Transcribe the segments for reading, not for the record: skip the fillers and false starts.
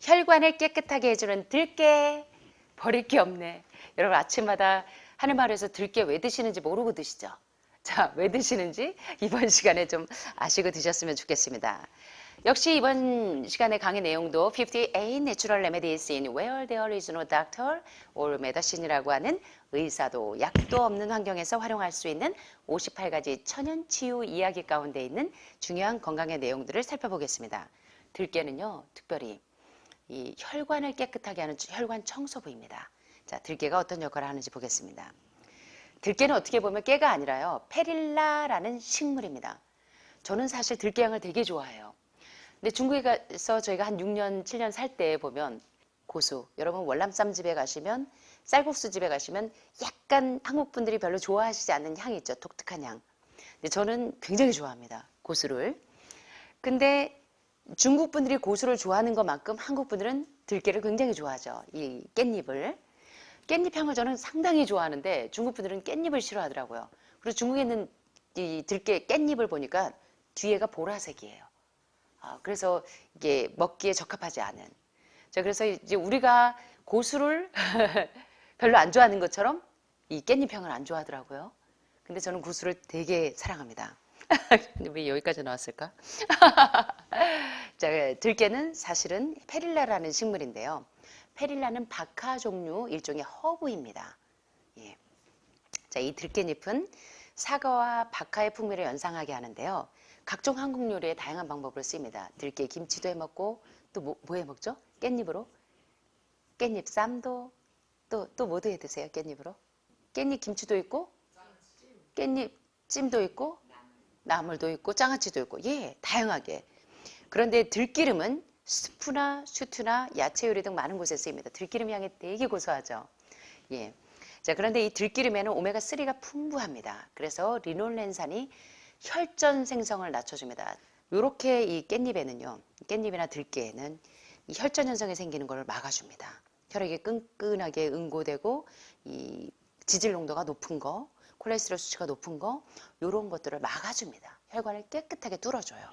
혈관을 깨끗하게 해주는 들깨, 버릴 게 없네. 여러분 아침마다 하늘마을에서 들깨 왜 드시는지 모르고 드시죠? 자, 왜 드시는지 이번 시간에 좀 아시고 드셨으면 좋겠습니다. 역시 이번 시간의 강의 내용도 58 Natural Remedies in Where There is no Doctor or Medicine이라고 하는 의사도 약도 없는 환경에서 활용할 수 있는 58가지 천연 치유 이야기 가운데 있는 중요한 건강의 내용들을 살펴보겠습니다. 들깨는요, 특별히 이 혈관을 깨끗하게 하는 혈관 청소부입니다. 자, 들깨가 어떤 역할을 하는지 보겠습니다. 들깨는 어떻게 보면 깨가 아니라요, 페릴라라는 식물입니다. 저는 사실 들깨향을 되게 좋아해요. 근데 중국에 가서 저희가 한 6년, 7년 살 때 보면 고수, 여러분 월남쌈 집에 가시면, 쌀국수 집에 가시면 약간 한국 분들이 별로 좋아하시지 않는 향이 있죠. 독특한 향. 근데 저는 굉장히 좋아합니다. 고수를. 근데 중국 분들이 고수를 좋아하는 것만큼 한국 분들은 들깨를 굉장히 좋아하죠. 이 깻잎을. 깻잎 향을 저는 상당히 좋아하는데 중국 분들은 깻잎을 싫어하더라고요. 그리고 중국에 있는 이 들깨 깻잎을 보니까 뒤에가 보라색이에요. 그래서 이게 먹기에 적합하지 않은. 자, 그래서 이제 우리가 고수를 별로 안 좋아하는 것처럼 이 깻잎 향을 안 좋아하더라고요. 근데 저는 고수를 되게 사랑합니다. 근데 왜 여기까지 나왔을까? 자, 들깨는 사실은 페릴라라는 식물인데요. 페릴라는 박하 종류 일종의 허브입니다. 예. 자, 이 들깨잎은 사과와 박하의 풍미를 연상하게 하는데요. 각종 한국 요리에 다양한 방법으로 쓰입니다. 들깨 김치도 해 먹고 또 뭐 해 먹죠? 깻잎으로? 깻잎 쌈도 또 뭐도 해 드세요? 깻잎으로? 깻잎 김치도 있고 깻잎 찜도 있고 나물도 있고 장아찌도 있고 예, 다양하게. 그런데 들기름은 스프나 슈트나 야채 요리 등 많은 곳에 쓰입니다. 들기름 향이 되게 고소하죠. 예. 자, 그런데 이 들기름에는 오메가3가 풍부합니다. 그래서 리놀렌산이 혈전 생성을 낮춰줍니다. 요렇게 이 깻잎에는요, 깻잎이나 들깨에는 이 혈전 현상이 생기는 걸 막아줍니다. 혈액이 끈끈하게 응고되고 이 지질 농도가 높은 거, 콜레스테롤 수치가 높은 거, 요런 것들을 막아줍니다. 혈관을 깨끗하게 뚫어줘요.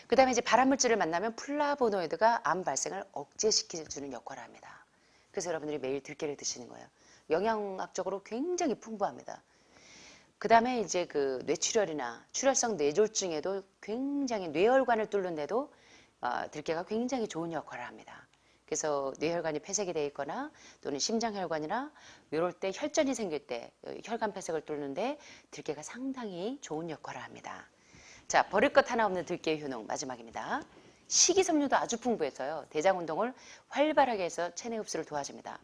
그 다음에 이제 발암물질을 만나면 플라보노이드가 암 발생을 억제시켜주는 역할을 합니다. 그래서 여러분들이 매일 들깨를 드시는 거예요. 영양학적으로 굉장히 풍부합니다. 그 다음에 이제 그 뇌출혈이나 출혈성 뇌졸중에도 굉장히 뇌혈관을 뚫는데도 들깨가 굉장히 좋은 역할을 합니다. 그래서 뇌혈관이 폐색이 되어 있거나 또는 심장혈관이나 이럴 때 혈전이 생길 때 혈관 폐색을 뚫는데 들깨가 상당히 좋은 역할을 합니다. 자, 버릴 것 하나 없는 들깨의 효능 마지막입니다. 식이섬유도 아주 풍부해서요. 대장 운동을 활발하게 해서 체내 흡수를 도와줍니다.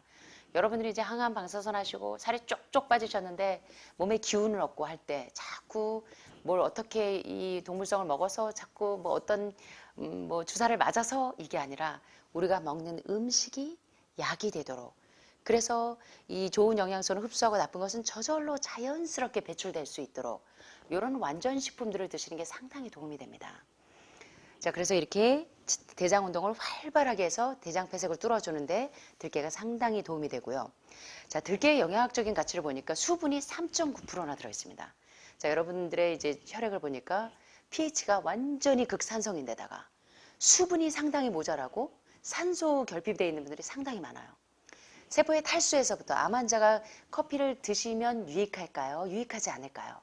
여러분들이 이제 항암 방사선 하시고 살이 쪽쪽 빠지셨는데 몸에 기운을 얻고 할 때 자꾸 뭘 어떻게 이 동물성을 먹어서 자꾸 뭐 어떤 뭐 주사를 맞아서 이게 아니라 우리가 먹는 음식이 약이 되도록, 그래서 이 좋은 영양소는 흡수하고 나쁜 것은 저절로 자연스럽게 배출될 수 있도록 이런 완전 식품들을 드시는 게 상당히 도움이 됩니다. 자, 그래서 이렇게 대장 운동을 활발하게 해서 대장 폐색을 뚫어주는데 들깨가 상당히 도움이 되고요. 자, 들깨의 영양학적인 가치를 보니까 수분이 3.9%나 들어있습니다. 자, 여러분들의 이제 혈액을 보니까 pH가 완전히 극산성인데다가 수분이 상당히 모자라고 산소 결핍되어 있는 분들이 상당히 많아요. 세포의 탈수에서부터 암 환자가 커피를 드시면 유익할까요? 유익하지 않을까요?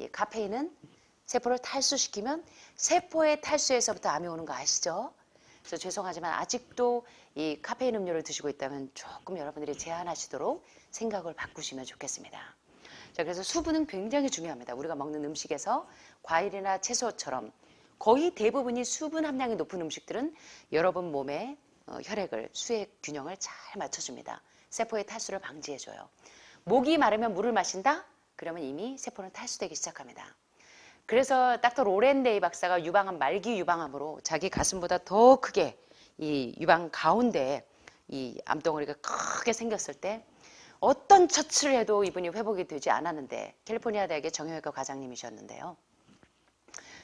예, 카페인은 세포를 탈수시키면 세포의 탈수에서부터 암이 오는 거 아시죠? 그래서 죄송하지만 아직도 이 카페인 음료를 드시고 있다면 조금 여러분들이 제한하시도록 생각을 바꾸시면 좋겠습니다. 자, 그래서 수분은 굉장히 중요합니다. 우리가 먹는 음식에서 과일이나 채소처럼 거의 대부분이 수분 함량이 높은 음식들은 여러분 몸의 혈액을, 수액 균형을 잘 맞춰줍니다. 세포의 탈수를 방지해줘요. 목이 마르면 물을 마신다? 그러면 이미 세포는 탈수되기 시작합니다. 그래서 닥터 로렌 데이 박사가 유방암, 말기 유방암으로 자기 가슴보다 더 크게 이 유방 가운데에 이 암덩어리가 크게 생겼을 때 어떤 처치를 해도 이분이 회복이 되지 않았는데, 캘리포니아 대학의 정형외과 과장님이셨는데요.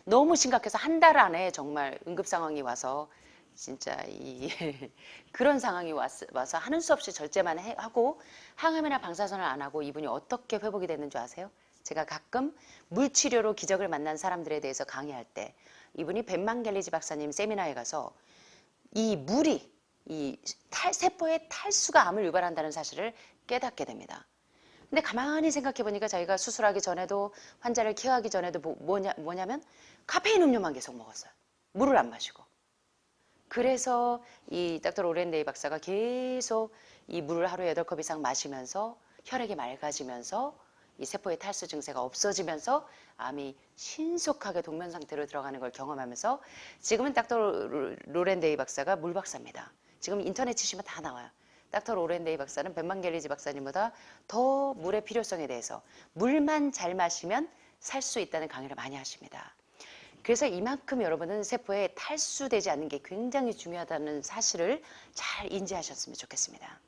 너무 심각해서 한 달 안에 정말 응급 상황이 와서 진짜 그런 상황이 와서 하는 수 없이 절제만 하고 항암이나 방사선을 안 하고 이분이 어떻게 회복이 됐는 줄 아세요? 제가 가끔 물치료로 기적을 만난 사람들에 대해서 강의할 때 이분이 벤망겔리지 박사님 세미나에 가서 이 물이 세포의 탈수가 암을 유발한다는 사실을 깨닫게 됩니다. 근데 가만히 생각해 보니까 자기가 수술하기 전에도 환자를 케어하기 전에도 뭐냐면 카페인 음료만 계속 먹었어요. 물을 안 마시고. 그래서 이 닥터 로렌데이 박사가 계속 이 물을 하루에 8컵 이상 마시면서 혈액이 맑아지면서 이 세포의 탈수 증세가 없어지면서 암이 신속하게 동면 상태로 들어가는 걸 경험하면서 지금은 닥터 로렌데이 박사가 물 박사입니다. 지금 인터넷 치시면 다 나와요. 닥터 로렌데이 박사는 벤망겔리지 박사님보다 더 물의 필요성에 대해서 물만 잘 마시면 살 수 있다는 강의를 많이 하십니다. 그래서 이만큼 여러분은 세포에 탈수되지 않는 게 굉장히 중요하다는 사실을 잘 인지하셨으면 좋겠습니다.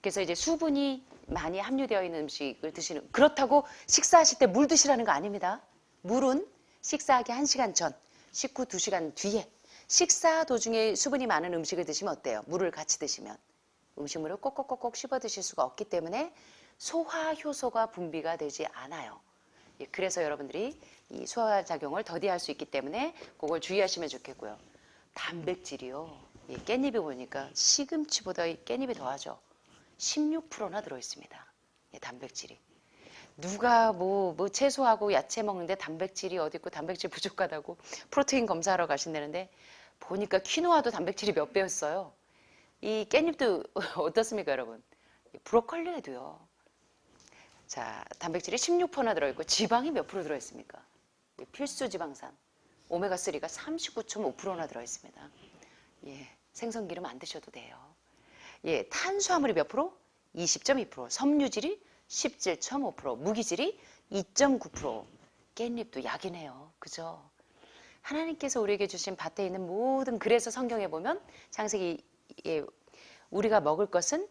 그래서 이제 수분이 많이 함유되어 있는 음식을 드시는, 그렇다고 식사하실 때 물 드시라는 거 아닙니다. 물은 식사하기 1시간 전, 식후 2시간 뒤에 식사 도중에 수분이 많은 음식을 드시면 어때요? 물을 같이 드시면 음식물을 꼭꼭꼭꼭 씹어 드실 수가 없기 때문에 소화 효소가 분비가 되지 않아요. 그래서 여러분들이 이 소화작용을 더디할 수 있기 때문에 그걸 주의하시면 좋겠고요. 단백질이요. 깻잎에 보니까 시금치보다 이 깻잎이 더하죠. 16%나 들어있습니다. 단백질이. 누가 뭐 채소하고 야채 먹는데 단백질이 어디 있고 단백질 부족하다고 프로테인 검사하러 가신다는데 보니까 퀴노아도 단백질이 몇 배였어요. 이 깻잎도 어떻습니까, 여러분? 브로콜리에도요. 자, 단백질이 16%나 들어있고 지방이 몇 프로 들어있습니까? 필수 지방산 오메가3가 39.5%나 들어있습니다. 생선기름 안 드셔도 돼요. 탄수화물이 몇 프로? 20.2%, 섬유질이 17.5%, 무기질이 2.9%. 깻잎도 약이네요. 그죠? 하나님께서 우리에게 주신 밭에 있는 모든, 그래서 성경에 보면 창세기 우리가 먹을 것은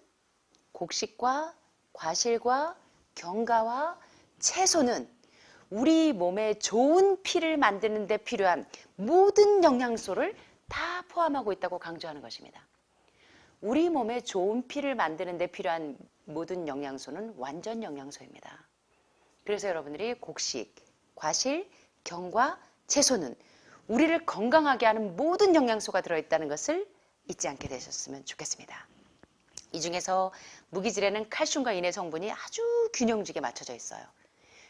곡식과 과실과 견과와 채소는 우리 몸에 좋은 피를 만드는 데 필요한 모든 영양소를 다 포함하고 있다고 강조하는 것입니다. 우리 몸에 좋은 피를 만드는 데 필요한 모든 영양소는 완전 영양소입니다. 그래서 여러분들이 곡식, 과실, 견과, 채소는 우리를 건강하게 하는 모든 영양소가 들어있다는 것을 잊지 않게 되셨으면 좋겠습니다. 이 중에서 무기질에는 칼슘과 인의 성분이 아주 균형지게 맞춰져 있어요.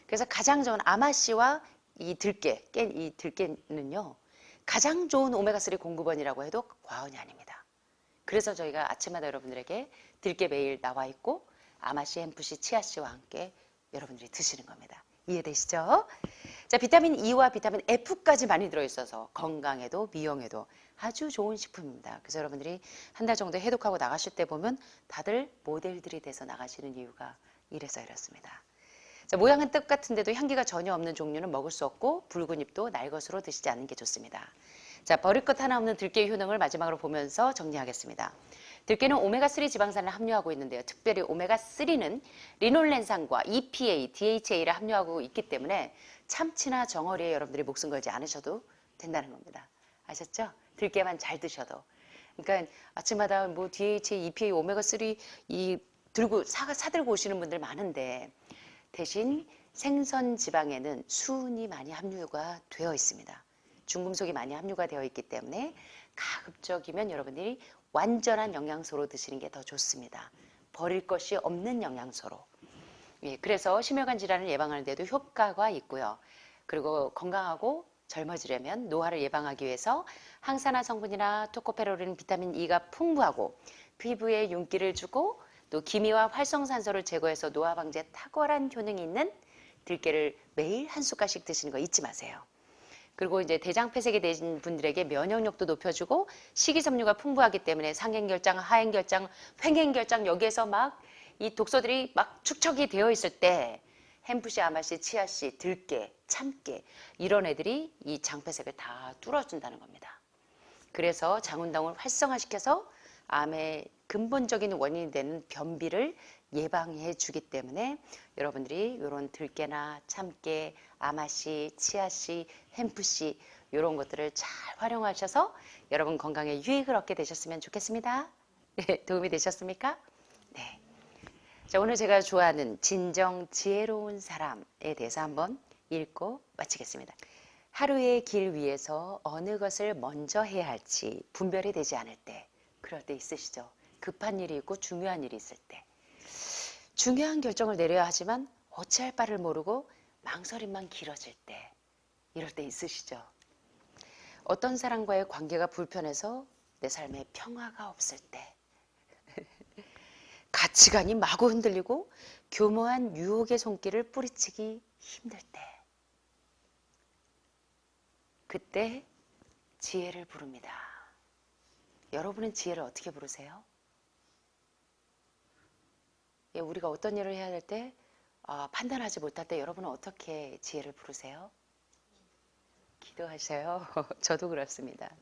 그래서 가장 좋은 아마씨와 이 들깨는요, 가장 좋은 오메가3 공급원이라고 해도 과언이 아닙니다. 그래서 저희가 아침마다 여러분들에게 들깨 매일 나와 있고 아마씨, 햄프씨, 치아씨와 함께 여러분들이 드시는 겁니다. 이해되시죠? 자, 비타민 E와 비타민 F까지 많이 들어있어서 건강에도 미용에도 아주 좋은 식품입니다. 그래서 여러분들이 한 달 정도 해독하고 나가실 때 보면 다들 모델들이 돼서 나가시는 이유가 이래서 이렇습니다. 자, 모양은 똑같은데도 향기가 전혀 없는 종류는 먹을 수 없고 붉은 잎도 날것으로 드시지 않는 게 좋습니다. 자, 버릴 것 하나 없는 들깨의 효능을 마지막으로 보면서 정리하겠습니다. 들깨는 오메가3 지방산을 함유하고 있는데요. 특별히 오메가3는 리놀렌산과 EPA, DHA를 함유하고 있기 때문에 참치나 정어리에 여러분들이 목숨 걸지 않으셔도 된다는 겁니다. 아셨죠? 들깨만 잘 드셔도. 그러니까 아침마다 뭐 DHA, EPA, 오메가3 사들고 오시는 분들 많은데 대신 생선 지방에는 수은이 많이 함유가 되어 있습니다. 중금속이 많이 함유가 되어 있기 때문에 가급적이면 여러분들이 완전한 영양소로 드시는 게 더 좋습니다. 버릴 것이 없는 영양소로. 그래서 심혈관 질환을 예방하는 데도 효과가 있고요. 그리고 건강하고 젊어지려면 노화를 예방하기 위해서 항산화 성분이나 토코페롤린, 비타민 E가 풍부하고 피부에 윤기를 주고 또 기미와 활성산소를 제거해서 노화 방지에 탁월한 효능이 있는 들깨를 매일 한 숟갈씩 드시는 거 잊지 마세요. 그리고 이제 대장 폐색이 된 분들에게 면역력도 높여주고 식이섬유가 풍부하기 때문에 상행결장, 하행결장, 횡행결장 여기에서 막 이 독소들이 막 축적이 되어 있을 때 햄프씨, 아마씨, 치아씨, 들깨, 참깨 이런 애들이 이 장폐색을 다 뚫어준다는 겁니다. 그래서 장운동을 활성화시켜서 암의 근본적인 원인이 되는 변비를 예방해 주기 때문에 여러분들이 이런 들깨나 참깨, 아마씨, 치아씨, 햄프씨 이런 것들을 잘 활용하셔서 여러분 건강에 유익을 얻게 되셨으면 좋겠습니다. 네, 도움이 되셨습니까? 네. 자, 오늘 제가 좋아하는 진정 지혜로운 사람에 대해서 한번 읽고 마치겠습니다. 하루의 길 위에서 어느 것을 먼저 해야 할지 분별이 되지 않을 때, 그럴 때 있으시죠? 급한 일이 있고 중요한 일이 있을 때. 중요한 결정을 내려야 하지만 어찌할 바를 모르고 망설임만 길어질 때, 이럴 때 있으시죠? 어떤 사람과의 관계가 불편해서 내 삶에 평화가 없을 때, 가치관이 마구 흔들리고 교묘한 유혹의 손길을 뿌리치기 힘들 때, 그때 지혜를 부릅니다. 여러분은 지혜를 어떻게 부르세요? 예, 우리가 어떤 일을 해야 될 때 판단하지 못할 때 여러분은 어떻게 지혜를 부르세요? 기도하셔요. 저도 그렇습니다.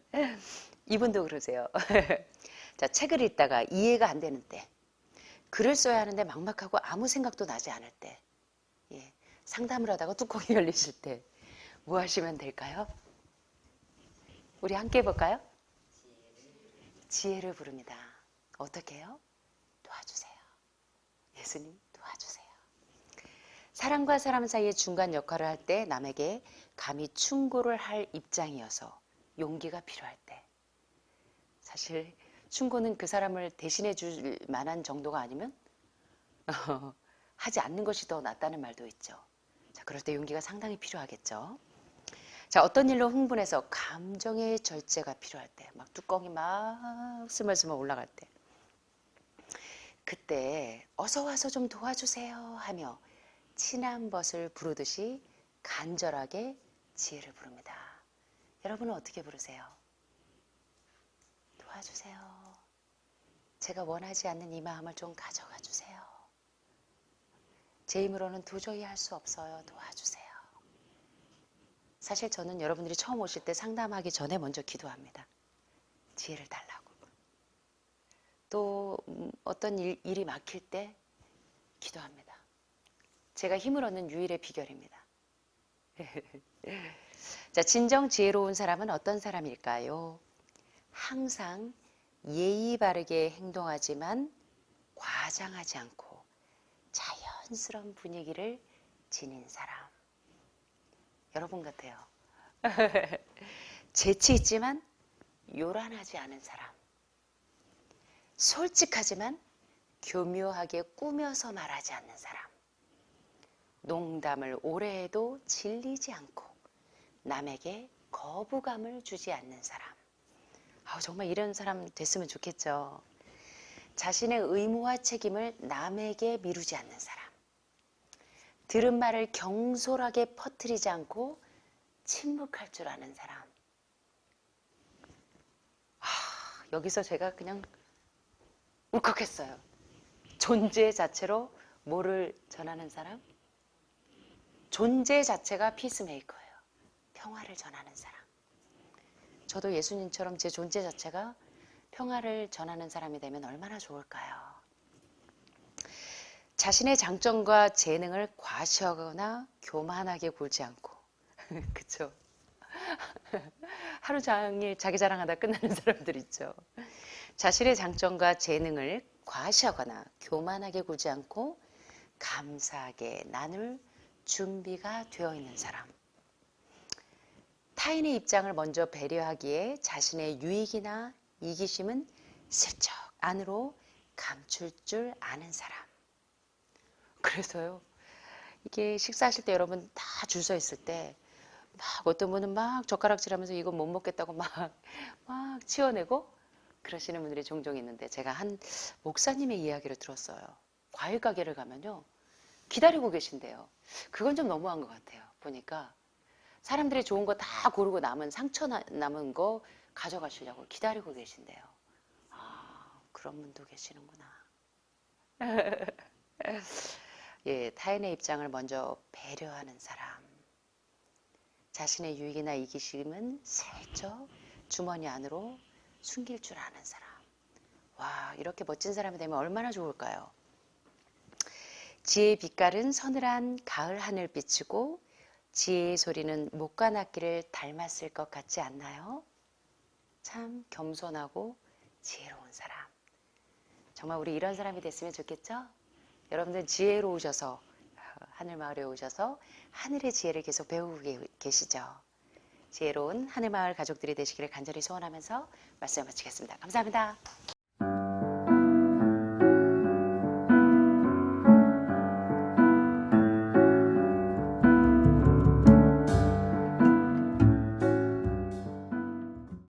이분도 그러세요. 자, 책을 읽다가 이해가 안 되는 때, 글을 써야 하는데 막막하고 아무 생각도 나지 않을 때, 예, 상담을 하다가 뚜껑이 열리실 때 뭐 하시면 될까요? 우리 함께 해볼까요? 지혜를 부릅니다. 어떻게 해요? 도와주세요. 예수님 도와주세요. 사람과 사람 사이의 중간 역할을 할 때 남에게 감히 충고를 할 입장이어서 용기가 필요할 때, 사실 충고는 그 사람을 대신해 줄 만한 정도가 아니면 하지 않는 것이 더 낫다는 말도 있죠. 자, 그럴 때 용기가 상당히 필요하겠죠. 자, 어떤 일로 흥분해서 감정의 절제가 필요할 때, 막 뚜껑이 막 스멀스멀 올라갈 때, 그때 어서 와서 좀 도와주세요 하며 친한 벗을 부르듯이 간절하게 지혜를 부릅니다. 여러분은 어떻게 부르세요? 도와주세요. 제가 원하지 않는 이 마음을 좀 가져가 주세요. 제 힘으로는 도저히 할 수 없어요. 도와주세요. 사실 저는 여러분들이 처음 오실 때 상담하기 전에 먼저 기도합니다. 지혜를 달라고. 또 어떤 일이 막힐 때 기도합니다. 제가 힘을 얻는 유일의 비결입니다. 자, 진정 지혜로운 사람은 어떤 사람일까요? 항상 예의 바르게 행동하지만 과장하지 않고 자연스러운 분위기를 지닌 사람. 여러분 같아요. 재치 있지만 요란하지 않은 사람. 솔직하지만 교묘하게 꾸며서 말하지 않는 사람. 농담을 오래 해도 질리지 않고 남에게 거부감을 주지 않는 사람. 정말 이런 사람 됐으면 좋겠죠. 자신의 의무와 책임을 남에게 미루지 않는 사람. 들은 말을 경솔하게 퍼뜨리지 않고 침묵할 줄 아는 사람. 여기서 제가 그냥 울컥했어요. 존재 자체로 뭐를 전하는 사람? 존재 자체가 피스메이커예요. 평화를 전하는 사람. 저도 예수님처럼 제 존재 자체가 평화를 전하는 사람이 되면 얼마나 좋을까요? 자신의 장점과 재능을 과시하거나 교만하게 굴지 않고 그쵸? 하루 종일 자기 자랑하다 끝나는 사람들 있죠. 자신의 장점과 재능을 과시하거나 교만하게 굴지 않고 감사하게 나눌 준비가 되어 있는 사람. 타인의 입장을 먼저 배려하기에 자신의 유익이나 이기심은 슬쩍 안으로 감출 줄 아는 사람. 그래서요, 이게 식사하실 때 여러분 다 줄 서 있을 때 막 어떤 분은 막 젓가락질하면서 이거 못 먹겠다고 막 치워내고 그러시는 분들이 종종 있는데, 제가 한 목사님의 이야기를 들었어요. 과일 가게를 가면요, 기다리고 계신대요. 그건 좀 너무한 것 같아요. 보니까 사람들이 좋은 거 다 고르고 남은 상처 남은 거 가져가시려고 기다리고 계신대요. 그런 분도 계시는구나. 예, 타인의 입장을 먼저 배려하는 사람. 자신의 유익이나 이기심은 슬쩍 주머니 안으로 숨길 줄 아는 사람. 와, 이렇게 멋진 사람이 되면 얼마나 좋을까요? 지혜의 빛깔은 서늘한 가을 하늘 비치고 지혜의 소리는 목관악기를 닮았을 것 같지 않나요? 참 겸손하고 지혜로운 사람. 정말 우리 이런 사람이 됐으면 좋겠죠? 여러분들 지혜로우셔서 하늘마을에 오셔서 하늘의 지혜를 계속 배우고 계시죠? 지혜로운 하늘마을 가족들이 되시기를 간절히 소원하면서 말씀을 마치겠습니다. 감사합니다.